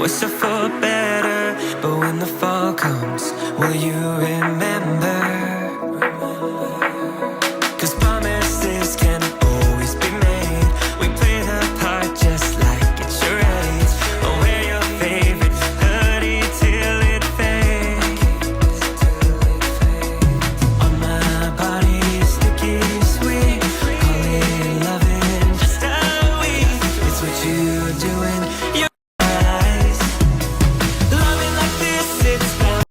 wish I for better, but when the fall comes, will you remember? 'Cause promise